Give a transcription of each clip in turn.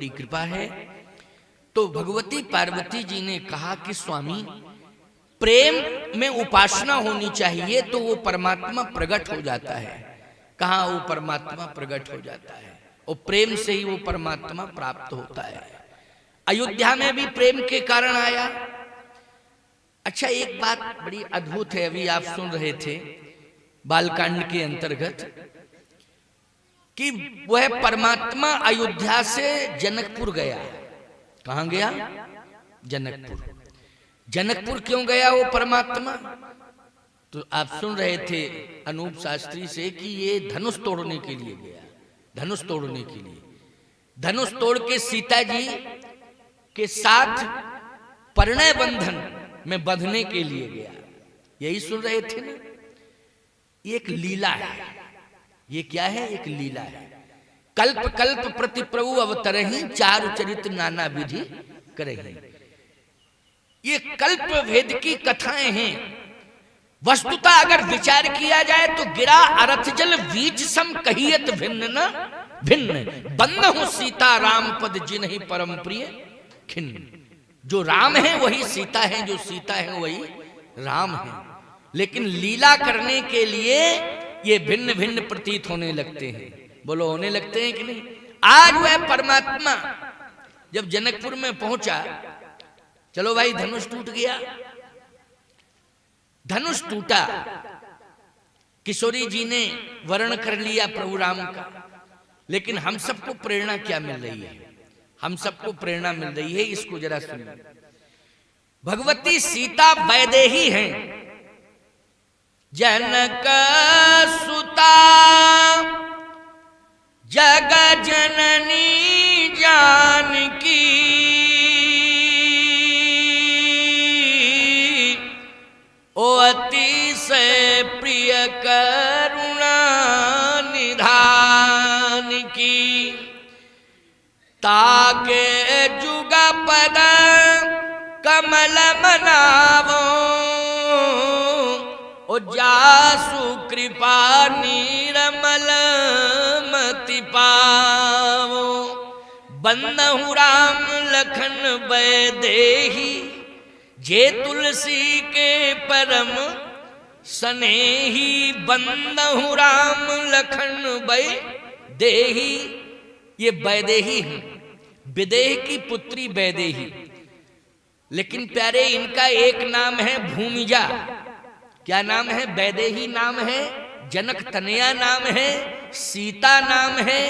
बड़ी कृपा है। तो भगवती पार्वती जी ने कहा कि स्वामी प्रेम में उपासना होनी चाहिए तो वो परमात्मा प्रकट हो जाता है। कहाँ वो परमात्मा प्रकट हो जाता है और प्रेम से ही वो परमात्मा प्राप्त होता है। अयोध्या में भी प्रेम के कारण आया। अच्छा, एक बात बड़ी अद्भुत है, अभी आप सुन रहे थे बालकांड के अंतर्गत कि वह परमात्मा अयोध्या से जनकपुर गया। कहां गया? जनकपुर। जनकपुर क्यों गया वो परमात्मा? तो आप सुन रहे थे अनूप शास्त्री से कि ये धनुष तोड़ने के लिए गया। धनुष तोड़ने के लिए, धनुष तोड़ के सीता जी के साथ परिणय बंधन में बंधने के लिए गया। यही सुन रहे थे ना? ये एक लीला है। ये क्या है? एक लीला है। कल्प कल्प प्रति प्रभु अवतरहि, चारु चरित्र नाना विधि करहि। ये कल्प भेद की कथाएं हैं। वस्तुतः अगर विचार किया जाए तो गिरा अरथ जल बीज सम कहियत भिन्न न भिन्न, बंधु सीता राम पद जिन्हि परम प्रिय खिन्न। जो राम है वही सीता है, जो सीता है वही राम है। लेकिन लीला करने के लिए ये भिन्न भिन्न प्रतीत होने लगते हैं। बोलो, होने लगते हैं कि नहीं? आज वह परमात्मा जब जनकपुर में पहुंचा, चलो भाई धनुष टूट गया। धनुष टूटा, किशोरी जी ने वर्ण कर लिया प्रभु राम का। लेकिन हम सबको प्रेरणा क्या मिल रही है? हम सबको प्रेरणा मिल रही है, इसको जरा सुनिए। भगवती सीता वैदेही हैं, जनक सुता जग जननी जानकी, ओ अति से प्रिय करुणा निधान की। ताके जुग पद कमल मनावो, ओ जासु कृपा निरमल मति पावो। बंदहु राम लखन वैदेही, जे तुलसी के परम स्नेही। बंदहु राम लखन वैदेही, ये वैदेही है, विदेह की पुत्री वैदेही। लेकिन प्यारे, इनका एक नाम है भूमिजा। क्या नाम है? वैदेही नाम है, जनक तनया नाम है, सीता नाम है,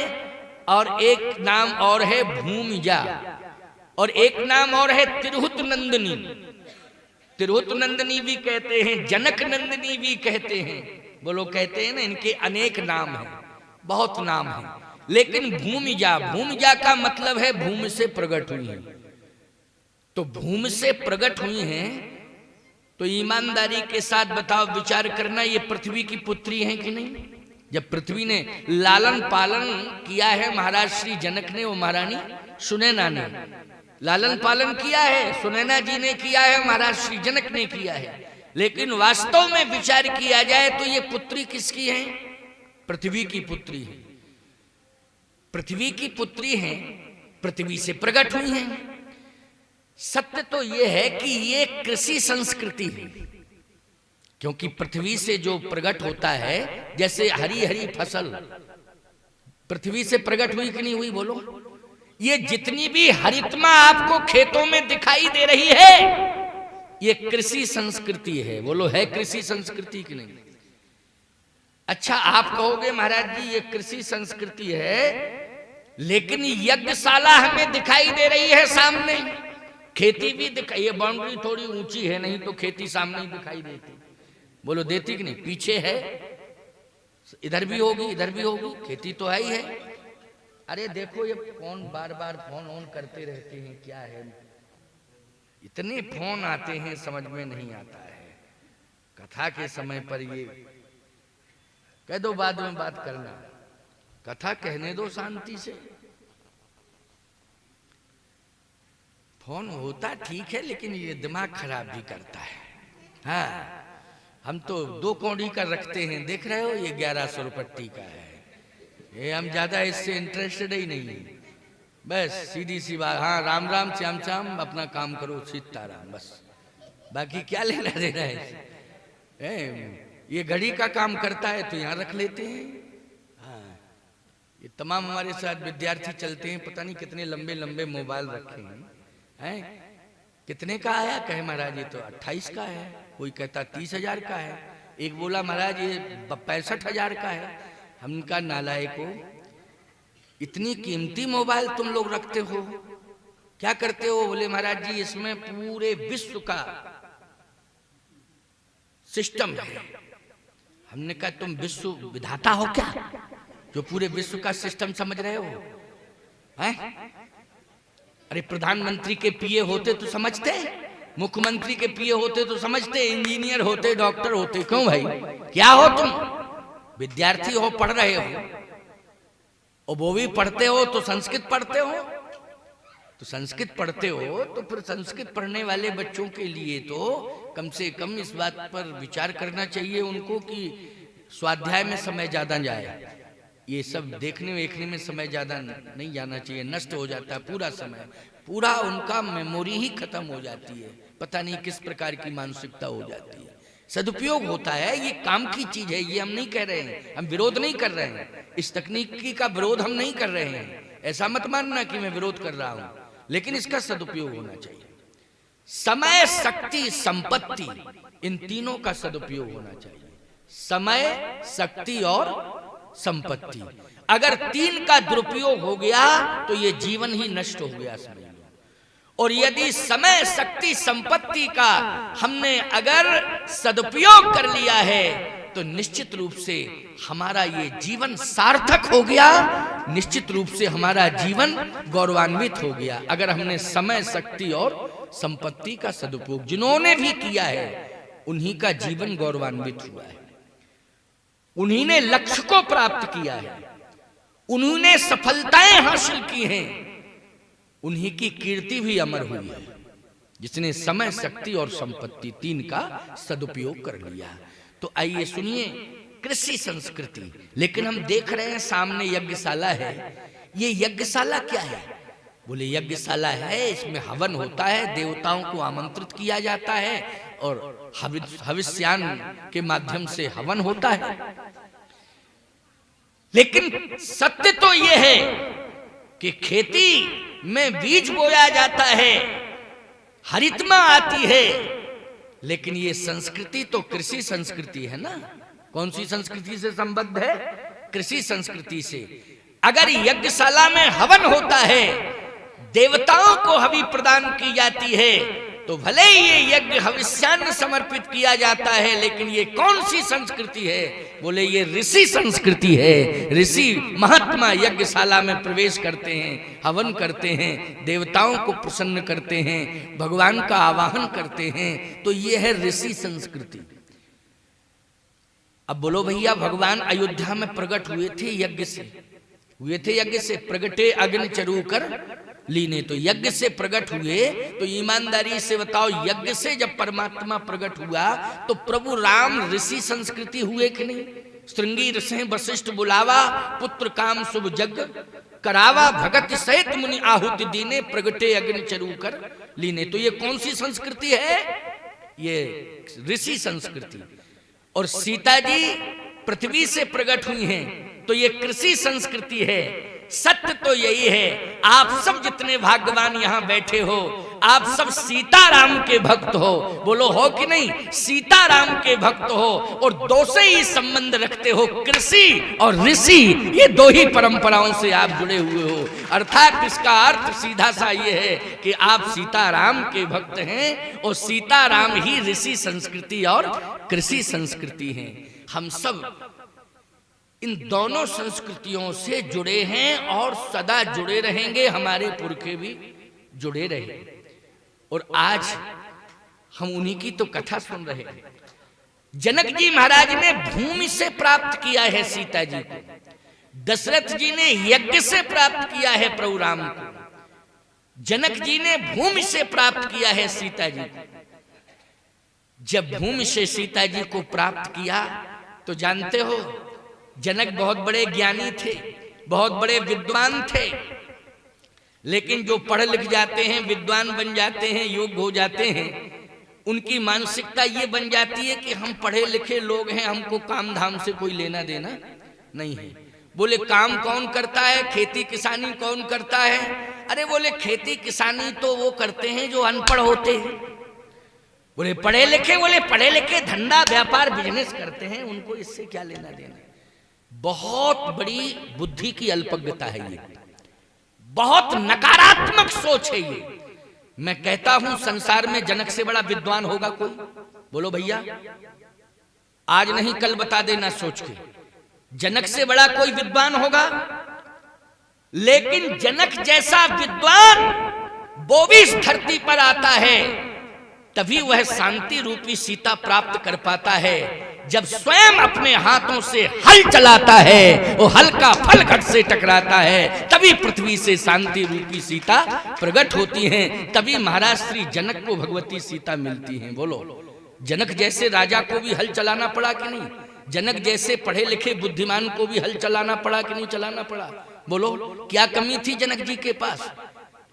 और एक नाम और है भूमिजा, और एक नाम और है तिरहुत नंदिनी। तिरहुत नंदिनी भी कहते हैं, जनक नंदिनी भी कहते हैं। बोलो, कहते हैं ना, इनके अनेक नाम हैं, बहुत नाम हैं। लेकिन भूमिजा, भूमिजा का मतलब है भूमि से प्रकट हुई है। तो भूमि से प्रकट हुई हैं, तो ईमानदारी के साथ बताओ, विचार करना, ये पृथ्वी की पुत्री हैं कि नहीं? जब पृथ्वी ने लालन पालन किया है महाराज श्री जनक ने, वो महारानी सुनैना ने लालन पालन किया है, सुनैना जी ने किया है, महाराज श्री जनक ने किया है। लेकिन वास्तव में विचार किया जाए तो ये पुत्री किसकी है? पृथ्वी की पुत्री है। पृथ्वी की पुत्री हैं, पृथ्वी से प्रकट हुई हैं। सत्य तो यह है कि ये कृषि संस्कृति है, क्योंकि पृथ्वी से जो प्रकट होता है, जैसे हरी हरी फसल पृथ्वी से प्रकट हुई कि नहीं हुई? बोलो, ये जितनी भी हरितमा आपको खेतों में दिखाई दे रही है, ये कृषि संस्कृति है। बोलो, है कृषि संस्कृति कि नहीं? अच्छा, आप कहोगे महाराज जी ये कृषि संस्कृति है, लेकिन यज्ञशाला हमें दिखाई दे रही है सामने, खेती भी दिखाई। ये बाउंड्री थोड़ी ऊंची है, नहीं तो खेती सामने ही दिखाई देती। बोलो, देती कि नहीं? पीछे है, इधर भी होगी, इधर भी होगी, खेती तो है ही है। अरे देखो, ये phone bar bar phone on करते रहते हैं, क्या है? इतने फोन आते हैं, समझ में नहीं आता है। कथा के समय पर ये कह दो, बाद में बात करना, कथा कहने दो शांति से। फोन होता ठीक है, लेकिन ये दिमाग खराब भी करता है। हाँ, हम तो 2 कौड़ी का रखते हैं, देख रहे हो, ये 1100 रुपट्टी का है। ये हम ज्यादा इससे इंटरेस्टेड ही नहीं है। बस सीधी सी बात। हाँ, राम राम श्याम श्याम, अपना काम करो, सीताराम, बस। बाकी क्या लेना देना है? ये घड़ी का काम करता है तो यहाँ रख लेते हैं। हाँ, ये तमाम हमारे साथ विद्यार्थी चलते हैं, पता नहीं कितने लंबे लंबे मोबाइल रखे हैं। कितने का आया? कहे महाराज ये तो 28 का है, कोई कहता 30,000 का है, एक बोला महाराज ये 65,000 का है। हमका नालायक को, इतनी कीमती मोबाइल तुम लोग रखते हो, क्या करते हो? बोले महाराज जी इसमें पूरे विश्व का सिस्टम है। हमने कहा तुम विश्व विधाता हो क्या, जो पूरे विश्व का सिस्टम समझ रहे हो? हैं? अरे प्रधानमंत्री के पीए होते तो समझते, मुख्यमंत्री के पीए होते तो समझते, इंजीनियर होते, डॉक्टर होते। क्यों भाई, क्या हो तुम? विद्यार्थी हो, पढ़ रहे हो, और वो भी पढ़ते हो तो संस्कृत पढ़ते हो। तो संस्कृत पढ़ते हो तो फिर संस्कृत पढ़ने वाले बच्चों के लिए तो कम से कम इस बात पर विचार करना चाहिए उनको कि स्वाध्याय में समय ज्यादा जाए। ये सब देखने देखने में समय ज्यादा नहीं जाना चाहिए, नष्ट हो जाता है पूरा समय, पूरा उनका मेमोरी ही खत्म हो जाती है, पता नहीं किस प्रकार की मानसिकता हो जाती है। सदुपयोग होता है, ये काम की चीज है, ये हम नहीं कह रहे हैं, हम विरोध नहीं कर रहे हैं, इस तकनीकी का विरोध हम नहीं कर रहे हैं, ऐसा मत मानना कि मैं विरोध कर रहा हूं, लेकिन इसका सदुपयोग होना चाहिए। समय, शक्ति, संपत्ति, इन तीनों का सदुपयोग होना चाहिए। समय, शक्ति और संपत्ति, अगर तीन का दुरुपयोग हो गया तो ये जीवन ही नष्ट हो गया समझ लो। और यदि समय, शक्ति, संपत्ति का हमने अगर सदुपयोग कर लिया है तो निश्चित रूप से हमारा ये जीवन सार्थक हो गया, निश्चित रूप से हमारा जीवन गौरवान्वित हो गया। अगर हमने समय, शक्ति और संपत्ति का सदुपयोग जिन्होंने भी किया है उन्हीं का जीवन गौरवान्वित हुआ है, उन्हीं ने लक्ष्य को प्राप्त किया है, उन्होंने सफलताएं हासिल की हैं, उन्हीं की कीर्ति भी अमर हुई है जिसने समय, शक्ति और संपत्ति तीन का सदुपयोग कर लिया। तो आइए सुनिए कृषि संस्कृति। लेकिन हम देख रहे हैं सामने यज्ञशाला है, ये यज्ञशाला क्या है? बोले यज्ञशाला है, इसमें हवन होता है, देवताओं को आमंत्रित किया जाता है और हविष्यान के माध्यम से हवन होता है। लेकिन सत्य तो यह है कि खेती में बीज बोया जाता है, हरितमा आती है, लेकिन ये संस्कृति तो कृषि संस्कृति है ना। कौन सी संस्कृति से संबद्ध है? कृषि संस्कृति से। अगर यज्ञशाला में हवन होता है, देवताओं को हवि प्रदान की जाती है, तो भले ही ये यज्ञ हविष्यान्न समर्पित किया जाता है, लेकिन ये कौन सी संस्कृति है? बोले ये ऋषि संस्कृति है। ऋषि महात्मा यज्ञशाला में प्रवेश करते हैं, हवन करते हैं, देवताओं को प्रसन्न करते हैं, भगवान का आवाहन करते हैं, तो ये है ऋषि संस्कृति। अब बोलो भैया भगवान अयोध्या में प्रकट हुए थे यज्ञ से, हुए थे यज्ञ से, प्रगटे अग्नि चरू कर लीने, तो यज्ञ से प्रकट हुए। तो ईमानदारी से बताओ, यज्ञ से जब परमात्मा प्रकट हुआ तो प्रभु राम ऋषि संस्कृति हुए कि नहीं? श्रृंगी ऋषि वशिष्ठ बुलावा, पुत्र काम शुभ जग करावा, भगत सहित मुनि आहुति दीने, प्रगटे अग्नि चरू कर लीने। तो ये कौन सी संस्कृति है? ये ऋषि संस्कृति। और सीता जी पृथ्वी से प्रकट हुई हैं, तो ये कृषि संस्कृति है। सत्य तो यही है, आप सब जितने भाग्यवान यहाँ बैठे हो, आप सब सीताराम के भक्त हो। बोलो हो कि नहीं? सीताराम के भक्त हो और दो से ही संबंध रखते हो, कृषि और ऋषि, ये दो ही परंपराओं से आप जुड़े हुए हो। अर्थात इसका अर्थ सीधा सा ये है कि आप सीताराम के भक्त हैं और सीताराम ही ऋषि संस्कृति और कृषि संस्कृति हैं। हम सब इन दोनों संस्कृतियों से जुड़े हैं और सदा जुड़े रहेंगे, हमारे पुरखे भी जुड़े रहे। और आज हम उन्हीं की तो कथा सुन रहे हैं। जनक जी महाराज ने भूमि से प्राप्त किया है सीता जी को, दशरथ जी ने यज्ञ से प्राप्त किया है प्रभु राम को, जनक जी ने भूमि से प्राप्त किया है सीता जी को। जब भूमि से सीता जी को प्राप्त किया तो जानते हो जनक बहुत बड़े ज्ञानी थे, बहुत बड़े विद्वान थे, लेकिन जो पढ़ लिख जाते हैं, विद्वान बन जाते हैं, योग्य हो जाते हैं, उनकी मानसिकता ये बन जाती है कि हम पढ़े लिखे लोग हैं, हमको काम धाम से कोई लेना देना नहीं है। बोले काम कौन करता है, खेती किसानी कौन करता है? अरे बोले खेती किसानी तो वो करते हैं जो अनपढ़ होते हैं। बोले पढ़े लिखे, बोले पढ़े लिखे धंधा व्यापार बिजनेस करते हैं, उनको इससे क्या लेना देना। बहुत बड़ी बुद्धि की अल्पज्ञता है ये, बहुत नकारात्मक सोच है ये। मैं कहता हूं संसार में जनक से बड़ा विद्वान होगा कोई? बोलो भैया, आज नहीं कल बता देना सोच के। जनक से बड़ा कोई विद्वान होगा? लेकिन जनक जैसा विद्वान वो भी इस धरती पर आता है, तभी वह शांति रूपी सीता प्राप्त कर पाता है। जब स्वयं अपने हाथों से हल चलाता है, वो हल का फल घट से टकराता है, तभी पृथ्वी से शांति रूपी सीता प्रकट होती है। तभी महाराज श्री जनक को भगवती सीता मिलती हैं। बोलो, जनक जैसे राजा को भी हल चलाना पड़ा कि नहीं? जनक जैसे पढ़े लिखे बुद्धिमान को भी हल चलाना पड़ा कि नहीं चलाना पड़ा? बोलो, क्या कमी थी जनक जी के पास?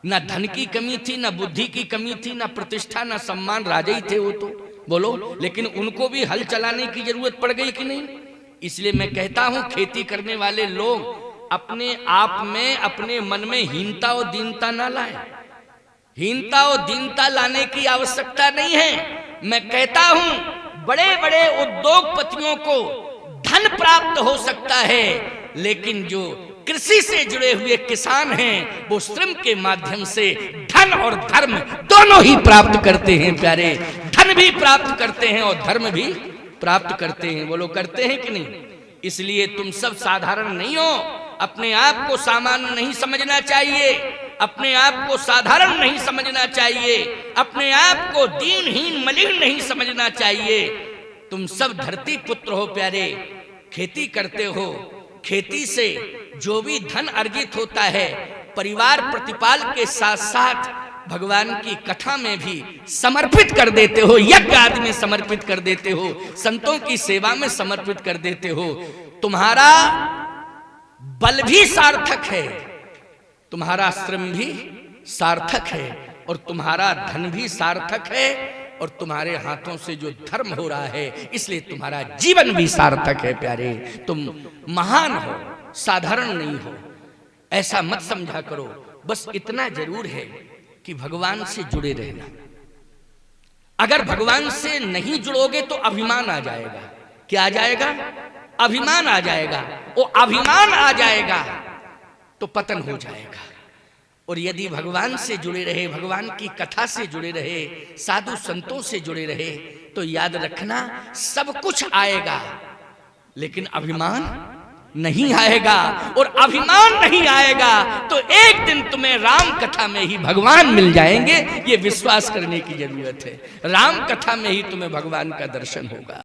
ना धन की कमी थी, ना बुद्धि की कमी थी, ना प्रतिष्ठा, ना सम्मान, राजा ही थे वो तो। बोलो, लेकिन उनको भी हल चलाने की जरूरत पड़ गई कि नहीं? इसलिए मैं कहता हूं खेती करने वाले लोग अपने आप में, अपने मन में हीनता और दीनता ना लाएं। हीनता और दीनता लाने की आवश्यकता नहीं है। मैं कहता हूं बड़े बड़े उद्योगपतियों को धन प्राप्त हो सकता है, लेकिन जो कृषि से जुड़े हुए किसान हैं वो श्रम के माध्यम से धन और धर्म दोनों ही प्राप्त करते हैं प्यारे। धन भी प्राप्त करते हैं और धर्म भी प्राप्त करते हैं। बोलो, करते हैं कि नहीं? इसलिए तुम सब साधारण नहीं हो, अपने आप को सामान्य नहीं समझना चाहिए, अपने आप को साधारण नहीं समझना चाहिए, अपने आप को दीनहीन मलिन नहीं समझना चाहिए। तुम सब धरती पुत्र हो प्यारे, खेती करते हो, खेती से जो भी धन अर्जित होता है परिवार प्रतिपाल के साथ साथ भगवान की कथा में भी समर्पित कर देते हो, यज्ञ आदि में समर्पित कर देते हो, संतों की सेवा में समर्पित कर देते हो। तुम्हारा बल भी सार्थक है, तुम्हारा श्रम भी सार्थक है, और तुम्हारा धन भी सार्थक है, और तुम्हारे हाथों से जो धर्म हो रहा है इसलिए तुम्हारा जीवन भी सार्थक है प्यारे। तुम महान हो, साधारण नहीं हो, ऐसा मत समझा करो। बस इतना जरूर है कि भगवान से जुड़े रहना। अगर भगवान से नहीं जुड़ोगे तो अभिमान आ जाएगा। क्या आ जाएगा? अभिमान आ जाएगा। वो अभिमान आ जाएगा तो पतन हो जाएगा। और यदि भगवान से जुड़े रहे, भगवान की कथा से जुड़े रहे, साधु संतों से जुड़े रहे, तो याद रखना सब कुछ आएगा, लेकिन अभिमान नहीं आएगा। और अभिमान नहीं आएगा तो एक दिन तुम्हें राम कथा में ही भगवान मिल जाएंगे। ये विश्वास करने की जरूरत है। राम कथा में ही तुम्हें भगवान का दर्शन होगा।